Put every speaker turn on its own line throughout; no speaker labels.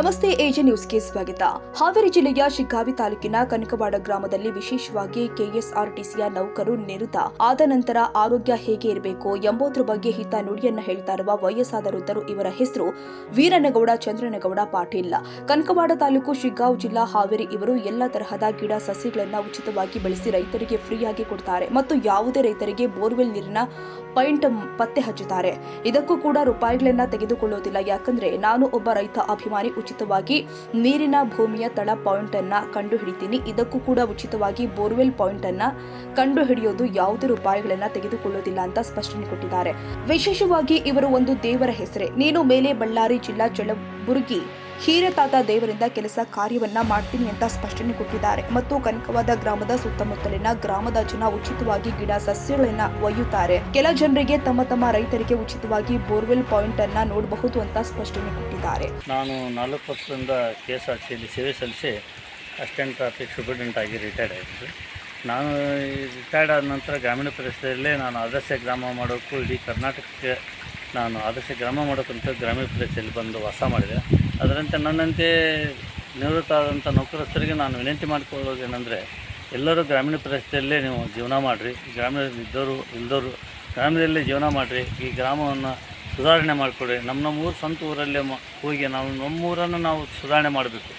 ನಮಸ್ತೆ ಎಜೆ ನ್ಯೂಸ್ಗೆ ಸ್ವಾಗತ. ಹಾವೇರಿ ಜಿಲ್ಲೆಯ ಶಿಗ್ಗಾವಿ ತಾಲೂಕಿನ ಕನಕವಾಡ ಗ್ರಾಮದಲ್ಲಿ ವಿಶೇಷವಾಗಿ ಕೆಎಸ್ಆರ್ಟಿಸಿಯ ನೌಕರು ನಿವೃತ್ತ ಆದ ನಂತರ ಆರೋಗ್ಯ ಹೇಗೆ ಇರಬೇಕು ಎಂಬುದರ ಬಗ್ಗೆ ಹಿತ ನುಡಿಯನ್ನ ಹೇಳ್ತಾ ಇರುವ ವಯಸ್ಸಾದ ವೃದ್ಧರು. ಇವರ ಹೆಸರು ವೀರನಗೌಡ ಚಂದ್ರನಗೌಡ ಪಾಟೀಲ್. ಕನಕವಾಡ ತಾಲೂಕು ಶಿಗ್ಗಾವಿ ಜಿಲ್ಲಾ ಹಾವೇರಿ. ಇವರು ಎಲ್ಲ ತರಹದ ಗಿಡ ಸಸಿಗಳನ್ನ ಉಚಿತವಾಗಿ ಬೆಳೆಸಿ ರೈತರಿಗೆ ಫ್ರೀಯಾಗಿ ಕೊಡ್ತಾರೆ ಮತ್ತು ಯಾವುದೇ ರೈತರಿಗೆ ಬೋರ್ವೆಲ್ ನೀರಿನ ಪಾಯಿಂಟ್ ಪತ್ತೆ ಹಚ್ಚುತ್ತಾರೆ. ಇದಕ್ಕೂ ಕೂಡ ರೂಪಾಯಿಗಳನ್ನ ತೆಗೆದುಕೊಳ್ಳುವುದಿಲ್ಲ. ಯಾಕಂದ್ರೆ ನಾನು ಒಬ್ಬ ರೈತ ಅಭಿಮಾನಿ, ಉಚಿತವಾಗಿ ನೀರಿನ ಭೂಮಿಯ ತಳ ಪಾಯಿಂಟ್ ಅನ್ನ ಕಂಡು ಹಿಡಿತೀನಿ. ಇದಕ್ಕೂ ಕೂಡ ಉಚಿತವಾಗಿ ಬೋರ್ವೆಲ್ ಪಾಯಿಂಟ್ ಅನ್ನ ಕಂಡು ಹಿಡಿಯೋದು ಯಾವುದೇ ರೂಪಾಯಿಗಳನ್ನ ತೆಗೆದುಕೊಳ್ಳುವುದಿಲ್ಲ ಅಂತ ಸ್ಪಷ್ಟನೆ ಕೊಟ್ಟಿದ್ದಾರೆ. ವಿಶೇಷವಾಗಿ ಇವರು ಒಂದು ದೇವರ ಹೆಸರೇ. ನೀನು ಮೇಲೆ ಬಳ್ಳಾರಿ ಜಿಲ್ಲಾ ಚಳಬುರ್ಗಿ ಹೀರತಾತ ದೇವರಿಂದ ಕೆಲಸ ಕಾರ್ಯವನ್ನ ಮಾಡ್ತೀನಿ ಅಂತ ಸ್ಪಷ್ಟನೆ ಕೊಟ್ಟಿದ್ದಾರೆ. ಮತ್ತು ಕನಕವಾದ ಗ್ರಾಮದ ಸುತ್ತಮುತ್ತಲಿನ ಗ್ರಾಮದ ಜನ ಉಚಿತವಾಗಿ ಗಿಡ ಸಸ್ಯಗಳನ್ನ ಒಯ್ಯುತ್ತಾರೆ. ಕೆಲ ಜನರಿಗೆ ತಮ್ಮ ರೈತರಿಗೆ ಉಚಿತವಾಗಿ ಬೋರ್ವೆಲ್ ಪಾಯಿಂಟ್ ಅನ್ನ ನೋಡಬಹುದು ಅಂತ ಸ್ಪಷ್ಟನೆ ಕೊಟ್ಟಿದ್ದಾರೆ.
ನಾನು 4 ವರ್ಷದಿಂದ ಕೆಎಸ್ಆರ್ಟಿಸಿಯಲ್ಲಿ ಸೇವೆ ಸಲ್ಲಿಸಿ ಅಸಿಸ್ಟೆಂಟ್ ಟ್ರಾಫಿಕ್ ಸೂಪರಿಂಟೆಂಡೆಂಟ್ ಆಗಿ ರಿಟೈರ್ಡ್ ಆಗಿದ್ದು. ನಾನು ರಿಟೈರ್ಡ್ ಆದ ನಂತರ ಗ್ರಾಮೀಣ ಪ್ರದೇಶದಲ್ಲೇ ನಾನು ಆದರ್ಶ ಗ್ರಾಮ ಮಾಡೋಕ್ಕೂ ಇಡೀ ಕರ್ನಾಟಕಕ್ಕೆ ನಾನು ಆದರ್ಶ ಗ್ರಾಮ ಮಾಡೋಕ್ಕಂತ ಗ್ರಾಮೀಣ ಪ್ರದೇಶದಲ್ಲಿ ಬಂದು ವಾಸ ಮಾಡಿದೆ. ಅದರಂತೆ ನನ್ನಂತೆ ನಿವೃತ್ತ ಆದಂಥ ನೌಕರಸ್ಥರಿಗೆ ನಾನು ವಿನಂತಿ ಮಾಡಿಕೊಳ್ಳೋದೇನೆಂದರೆ, ಎಲ್ಲರೂ ಗ್ರಾಮೀಣ ಪ್ರದೇಶದಲ್ಲೇ ನೀವು ಜೀವನ ಮಾಡಿರಿ. ಗ್ರಾಮೀಣ ಇದ್ದವರು ಗ್ರಾಮದಲ್ಲೇ ಜೀವನ ಮಾಡಿರಿ. ಈ ಗ್ರಾಮವನ್ನು ಸುಧಾರಣೆ ಮಾಡಿಕೊಡ್ರಿ. ನಮ್ಮ ಊರು ಸ್ವಂತ ಊರಲ್ಲೇ ಹೋಗಿ ನಮ್ಮೂರನ್ನು ನಾವು ಸುಧಾರಣೆ ಮಾಡಬೇಕು.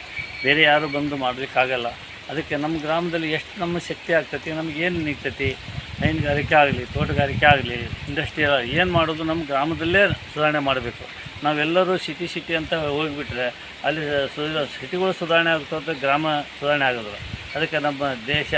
ಬೇರೆ ಯಾರು ಬಂದು ಮಾಡಲಿಕ್ಕಾಗಲ್ಲ. ಅದಕ್ಕೆ ನಮ್ಮ ಗ್ರಾಮದಲ್ಲಿ ಎಷ್ಟು ನಮ್ಮ ಶಕ್ತಿ ಆಗ್ತೈತಿ, ನಮಗೇನು ನಿಗ್ತೈತಿ, ಹೈನುಗಾರಿಕೆ ಆಗಲಿ, ತೋಟಗಾರಿಕೆ ಆಗಲಿ, ಇಂಡಸ್ಟ್ರಿಯಲ್ ಏನು ಮಾಡೋದು ನಮ್ಮ ಗ್ರಾಮದಲ್ಲೇ ಸುಧಾರಣೆ ಮಾಡಬೇಕು. ನಾವೆಲ್ಲರೂ ಸಿಟಿ ಅಂತ ಹೋಗಿಬಿಟ್ರೆ ಅಲ್ಲಿ ಸಿಟಿಗಳು ಸುಧಾರಣೆ ಆಗುತ್ತೆ, ಗ್ರಾಮ ಸುಧಾರಣೆ ಆಗೋದಿಲ್ಲ. ಅದಕ್ಕೆ ನಮ್ಮ ದೇಶ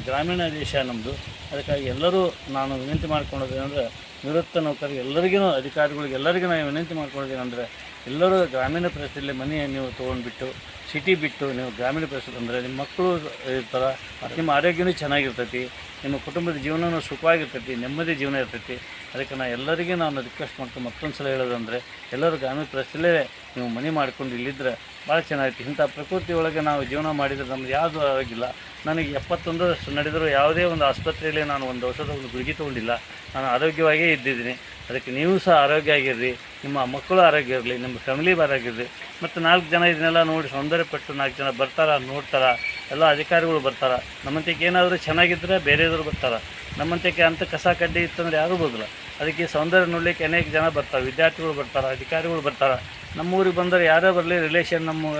ಗ್ರಾಮೀಣ ದೇಶ ನಮ್ಮದು. ಅದಕ್ಕಾಗಿ ಎಲ್ಲರೂ ನಾನು ವಿನಂತಿ ಮಾಡ್ಕೊಳ್ಳೋದೇನೆಂದರೆ, ನಿವೃತ್ತ ನೌಕರಿಗೆ ಎಲ್ಲರಿಗೂ ಅಧಿಕಾರಿಗಳಿಗೆ ಎಲ್ಲರಿಗೂ ನಾನು ವಿನಂತಿ ಮಾಡ್ಕೊಳ್ಳೋದೇನೆಂದರೆ, ಎಲ್ಲರೂ ಗ್ರಾಮೀಣ ಪ್ರದೇಶದಲ್ಲಿ ಮನೆ ನೀವು ತೊಗೊಂಡ್ಬಿಟ್ಟು ಸಿಟಿ ಬಿಟ್ಟು ನೀವು ಗ್ರಾಮೀಣ ಪ್ರದೇಶ ಬಂದರೆ ನಿಮ್ಮ ಮಕ್ಕಳು ಇರ್ತಾರೆ, ನಿಮ್ಮ ಆರೋಗ್ಯವೂ ಚೆನ್ನಾಗಿರ್ತೈತಿ, ನಿಮ್ಮ ಕುಟುಂಬದ ಜೀವನವೂ ಸುಖವಾಗಿರ್ತೈತಿ, ನೆಮ್ಮದಿ ಜೀವನ ಇರ್ತೈತಿ. ಅದಕ್ಕೆ ನಾನು ರಿಕ್ವೆಸ್ಟ್ ಮಾಡ್ಕೊಂಡು ಮತ್ತೊಂದು ಸಲ ಹೇಳೋದಂದರೆ, ಎಲ್ಲರೂ ಗ್ರಾಮೀಣ ಪ್ರದೇಶದಲ್ಲೇ ನೀವು ಮನೆ ಮಾಡ್ಕೊಂಡು ಇಲ್ಲಿದ್ದರೆ ಭಾಳ ಚೆನ್ನಾಗಿತ್ತು. ಇಂಥ ಪ್ರಕೃತಿ ಒಳಗೆ ನಾವು ಜೀವನ ಮಾಡಿದರೆ ನಮ್ದು ಯಾವುದೂ ಆರೋಗ್ಯಿಲ್ಲ. ನನಗೆ 71 ವರ್ಷ ನಡೆದರೂ ಯಾವುದೇ ಒಂದು ಆಸ್ಪತ್ರೆಯಲ್ಲಿ ನಾನು ಒಂದು ಔಷಧ ಒಂದು ಗುಳಿಗೆ ತೊಗೊಂಡಿಲ್ಲ. ನಾನು ಆರೋಗ್ಯವಾಗೇ ಇದ್ದಿದ್ದೀನಿ. ಅದಕ್ಕೆ ನೀವು ಸಹ ಆರೋಗ್ಯ ಆಗಿರ್ರಿ, ನಿಮ್ಮ ಮಕ್ಕಳು ಆರೋಗ್ಯ ಇರಲಿ, ನಿಮ್ಮ ಫ್ಯಾಮಿಲಿ ಆರೋಗ್ಯ. ಮತ್ತು 4 ಜನ ಇದನ್ನೆಲ್ಲ ನೋಡಿ ಸೌಂದರ್ಯಪಟ್ಟು 4 ಜನ ಬರ್ತಾರೆ, ನೋಡ್ತಾರೆ. ಎಲ್ಲ ಅಧಿಕಾರಿಗಳು ಬರ್ತಾರೆ. ನಮ್ಮಂತಕ್ಕೆ ಏನಾದರೂ ಚೆನ್ನಾಗಿದ್ದರೆ ಬೇರೆಯವರು ಬರ್ತಾರೆ. ನಮ್ಮಂತಕ್ಕೆ ಅಂಥ ಕಸ ಕಡ್ಡಿ ಇತ್ತಂದರೆ ಯಾರೂ ಬರೋದಿಲ್ಲ. ಅದಕ್ಕೆ ಸೌಂದರ್ಯ ನೋಡಲಿಕ್ಕೆ ಅನೇಕ ಜನ ಬರ್ತಾರೆ, ವಿದ್ಯಾರ್ಥಿಗಳು ಬರ್ತಾರೆ, ಅಧಿಕಾರಿಗಳು ಬರ್ತಾರೆ. ನಮ್ಮೂರಿಗೆ ಬಂದರೆ ಯಾರೇ ಬರಲಿ, ರಿಲೇಷನ್ ನಮ್ಮ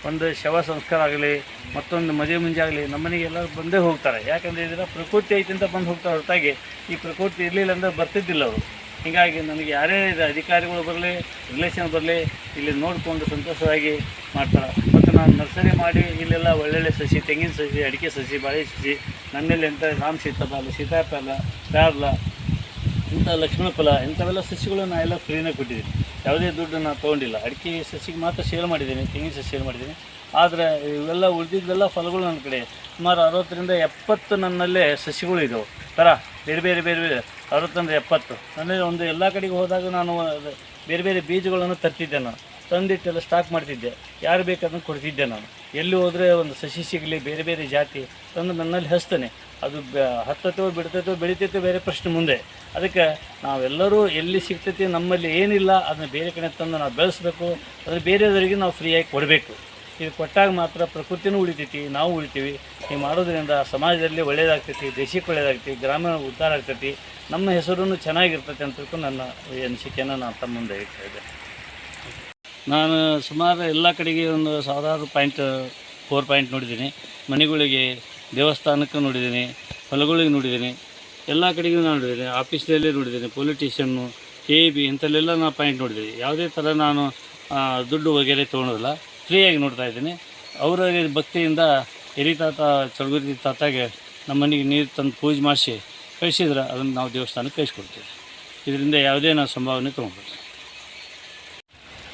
ಒಂದು ಶವ ಸಂಸ್ಕಾರ ಆಗಲಿ, ಮತ್ತೊಂದು ಮದುವೆ ಮುಂಜೆ ಆಗಲಿ, ನಮ್ಮನೆಗೆ ಎಲ್ಲರೂ ಬಂದೇ ಹೋಗ್ತಾರೆ. ಯಾಕಂದರೆ ಇದರ ಪ್ರಕೃತಿ ಐತಿ ಅಂತ ಬಂದು ಹೋಗ್ತಾರೆ ಹೊರತಾಗಿ ಈ ಪ್ರಕೃತಿ ಇರಲಿಲ್ಲ ಅಂದರೆ ಬರ್ತಿದ್ದಿಲ್ಲ ಅವರು. ಹೀಗಾಗಿ ನನಗೆ ಯಾರೇ ಅಧಿಕಾರಿಗಳು ಬರಲಿ, ರಿಲೇಷನ್ ಬರಲಿ, ಇಲ್ಲಿ ನೋಡಿಕೊಂಡು ಸಂತೋಷವಾಗಿ ಮಾಡ್ತಾರೆ. ಮತ್ತು ನಾನು ನರ್ಸರಿ ಮಾಡಿ ಇಲ್ಲೆಲ್ಲ ಒಳ್ಳೊಳ್ಳೆ ಸಸಿ, ತೆಂಗಿನ ಸಸಿ, ಅಡಿಕೆ ಸಸಿ, ಬಾಳೆ ಸಸಿ, ನನ್ನಲ್ಲಿ ಎಂಥ ರಾಮ ಸೀತಾಫಲ, ಸೀತಾಫಲ, ಪ್ಯಾರ್ಲ, ಇಂಥ ಲಕ್ಷ್ಮಣ ಫಲ, ಇಂಥವೆಲ್ಲ ಸಸಿಗಳು ನಾನು ಎಲ್ಲ ಫ್ರೀನೇ ಕೊಟ್ಟಿದ್ದೀನಿ. ಯಾವುದೇ ದುಡ್ಡು ನಾನು ತೊಗೊಂಡಿಲ್ಲ. ಅಡಿಕೆ ಸಸಿಗೆ ಮಾತ್ರ ಸೇಲ್ ಮಾಡಿದ್ದೀನಿ, ತೆಂಗಿನ ಸಸಿ ಸೇಲ್ ಮಾಡಿದ್ದೀನಿ. ಆದರೆ ಇವೆಲ್ಲ ಉಳಿದಿದ್ದೆಲ್ಲ ಫಲಗಳು ನನ್ನ ಕಡೆ ಸುಮಾರು 60ರಿಂದ 70 ನನ್ನಲ್ಲೇ ಸಸಿಗಳು ಇದ್ದವು. ಥರ ಬೇರೆ 60ರಿಂದ 70 ನನ್ನಲ್ಲಿ ಒಂದು ಎಲ್ಲ ಕಡೆಗೆ ಹೋದಾಗ ನಾನು ಬೇರೆ ಬೀಜಗಳನ್ನು ತರ್ತಿದ್ದೆ. ನಾನು ತಂದಿಟ್ಟೆಲ್ಲ ಸ್ಟಾಕ್ ಮಾಡ್ತಿದ್ದೆ. ಯಾರು ಬೇಕಾದನ್ನು ಕೊಡ್ತಿದ್ದೆ. ನಾನು ಎಲ್ಲಿ ಹೋದರೆ ಒಂದು ಸಸಿ ಸಿಗಲಿ, ಬೇರೆ ಜಾತಿ ತಂದು ನನ್ನಲ್ಲಿ ಹಚ್ತಾನೆ. ಅದು ಹತ್ತೈತೋ ಬಿಡ್ತೈತೋ ಬೆಳಿತೈತೋ ಬೇರೆ ಪ್ರಶ್ನೆ ಮುಂದೆ. ಅದಕ್ಕೆ ನಾವೆಲ್ಲರೂ ಎಲ್ಲಿ ಸಿಗ್ತೈತಿ, ನಮ್ಮಲ್ಲಿ ಏನಿಲ್ಲ ಅದನ್ನು ಬೇರೆ ಕಡೆ ತಂದು ನಾವು ಬೆಳೆಸಬೇಕು. ಅದು ಬೇರೆಯವರಿಗೆ ನಾವು ಫ್ರೀಯಾಗಿ ಕೊಡಬೇಕು. ಇದು ಕೊಟ್ಟಾಗ ಮಾತ್ರ ಪ್ರಕೃತಿನೂ ಉಳಿತೈತಿ, ನಾವು ಉಳಿತೀವಿ. ಹೀಗೆ ಮಾಡೋದ್ರಿಂದ ಸಮಾಜದಲ್ಲಿ ಒಳ್ಳೆಯದಾಗ್ತೈತಿ, ದೇಶಕ್ಕೆ ಒಳ್ಳೆಯದಾಗ್ತೈತಿ, ಗ್ರಾಮೀಣ ಉದ್ಧಾರ ಆಗ್ತೈತಿ, ನಮ್ಮ ಹೆಸರೂ ಚೆನ್ನಾಗಿರ್ತೈತಿ ಅಂತ ತಿಳ್ಕೊಂಡು ನನ್ನ ಅನಿಸಿಕೆಯನ್ನು ನಾನು ತಮ್ಮ ಮುಂದೆ ಇಡ್ತಾ ಇದ್ದೆ. ನಾನು ಸುಮಾರು ಎಲ್ಲ ಕಡೆಗೆ ಒಂದು 1000 ಪಾಯಿಂಟ್ 4 ಪಾಯಿಂಟ್ ನೋಡಿದ್ದೀನಿ. ಮನೆಗಳಿಗೆ, ದೇವಸ್ಥಾನಕ್ಕೆ ನೋಡಿದ್ದೀನಿ, ಹೊಲಗಳಿಗೆ ನೋಡಿದ್ದೀನಿ, ಎಲ್ಲ ಕಡೆಗೂ ನಾನು ನೋಡಿದ್ದೀನಿ. ಆಫೀಸ್ನಲ್ಲೇ ನೋಡಿದ್ದೀನಿ, ಪೊಲೀಸ್ ಸ್ಟೇಷನ್ನು, KB ಇಂಥಲ್ಲೆಲ್ಲ ನಾನು ಪಾಯಿಂಟ್ ನೋಡಿದ್ದೀನಿ. ಯಾವುದೇ ಥರ ನಾನು ದುಡ್ಡು ವಗೇರೆ ತೊಗೊಳೋದಿಲ್ಲ, ಫ್ರೀಯಾಗಿ ನೋಡ್ತಾ ಇದ್ದೀನಿ. ಅವರ ಭಕ್ತಿಯಿಂದ ಹಿರಿತಾತ ಚಳಗುರ್ಗಿ ತಾತಾಗೆ ನಮ್ಮ ಮನೆಗೆ ನೀರು ತಂದು ಪೂಜೆ ಮಾಡಿಸಿ ಕಳಿಸಿದ್ರೆ ಅದನ್ನು ನಾವು ದೇವಸ್ಥಾನಕ್ಕೆ ಕಳಿಸ್ಕೊಡ್ತೀವಿ. ಇದರಿಂದ ಯಾವುದೇ ನಾವು ಸಂಭಾವನೆ ತೊಗೊಳ್ಬೋದು.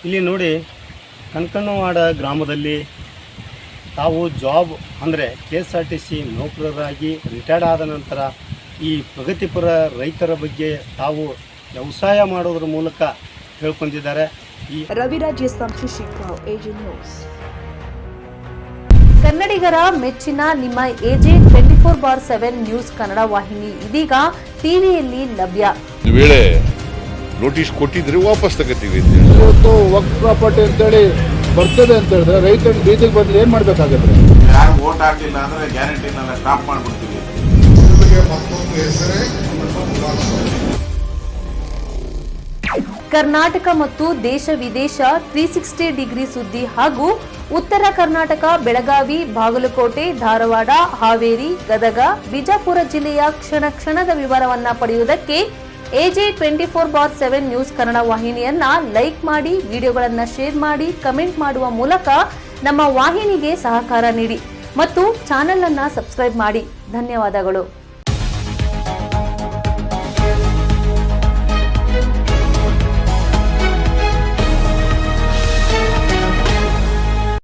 ಇಲ್ಲಿ ನೋಡಿ, ಕನಕವಾಡ ಗ್ರಾಮದಲ್ಲಿ ತಾವು ಜಾಬ್ ಅಂದರೆ KSRTC ನೌಕರರಾಗಿ ರಿಟೈರ್ಡ್ ಆದ ನಂತರ ಈ ಪ್ರಗತಿಪರ ರೈತರ ಬಗ್ಗೆ ತಾವು ವ್ಯವಸಾಯ ಮಾಡೋದ್ರ ಮೂಲಕ ಹೇಳ್ಕೊಂಡಿದ್ದಾರೆ. ಈ
ರವಿರಾಜ್ ಶಿಗ್ಗಾಂವ್, ಎಜೆ ನ್ಯೂಸ್.
ಕನ್ನಡಿಗರ ಮೆಚ್ಚಿನ ನಿಮ್ಮ ಎಜೆ 24/7 ನ್ಯೂಸ್ ಕನ್ನಡ ವಾಹಿನಿ ಇದೀಗ ಟಿವಿಯಲ್ಲಿ ಲಭ್ಯ.
ನೋಟಿಸ್ ಕೊಟ್ಟಿದ್ರೆ ವಾಪಸ್ ತಗೋತೀವಿ ಅಂತ ಹೇಳಿ.
ಇವತ್ತು ವಕ್ಫ್ ಪ್ರಾಪರ್ಟಿ ಅಂತೇಳಿ ಬರ್ತದೆ ಅಂತ ಹೇಳಿದ್ರೆ ರೈತರು ಬೀದಿಗೆ ಬದಲು ಏನು ಮಾಡಬೇಕಾಗತ್ತೆ?
ಯಾರು ವೋಟ್ ಹಾಕಲಿಲ್ಲ ಅಂದರೆ ಗ್ಯಾರಂಟಿನೆಲ್ಲ ಸ್ಟಾಪ್ ಮಾಡಿಬಿಡ್ತೀವಿ.
ಕರ್ನಾಟಕ ಮತ್ತು ದೇಶ ವಿದೇಶ 360 ಡಿಗ್ರಿ ಸುದ್ದಿ ಹಾಗೂ ಉತ್ತರ ಕರ್ನಾಟಕ, ಬೆಳಗಾವಿ, ಬಾಗಲಕೋಟೆ, ಧಾರವಾಡ, ಹಾವೇರಿ, ಗದಗ, ಬಿಜಾಪುರ ಜಿಲ್ಲೆಯ ಕ್ಷಣ ಕ್ಷಣದ ವಿವರವನ್ನ ಪಡೆಯುವುದಕ್ಕೆ AJ 24/7 ನ್ಯೂಸ್ ಕನ್ನಡ ವಾಹಿನಿಯನ್ನ ಲೈಕ್ ಮಾಡಿ, ವಿಡಿಯೋಗಳನ್ನ ಶೇರ್ ಮಾಡಿ, ಕಮೆಂಟ್ ಮಾಡುವ ಮೂಲಕ ನಮ್ಮ ವಾಹಿನಿಗೆ ಸಹಕಾರ ನೀಡಿ ಮತ್ತು ಚಾನೆಲ್ ಅನ್ನ ಸಬ್ಸ್ಕ್ರೈಬ್ ಮಾಡಿ. ಧನ್ಯವಾದಗಳು.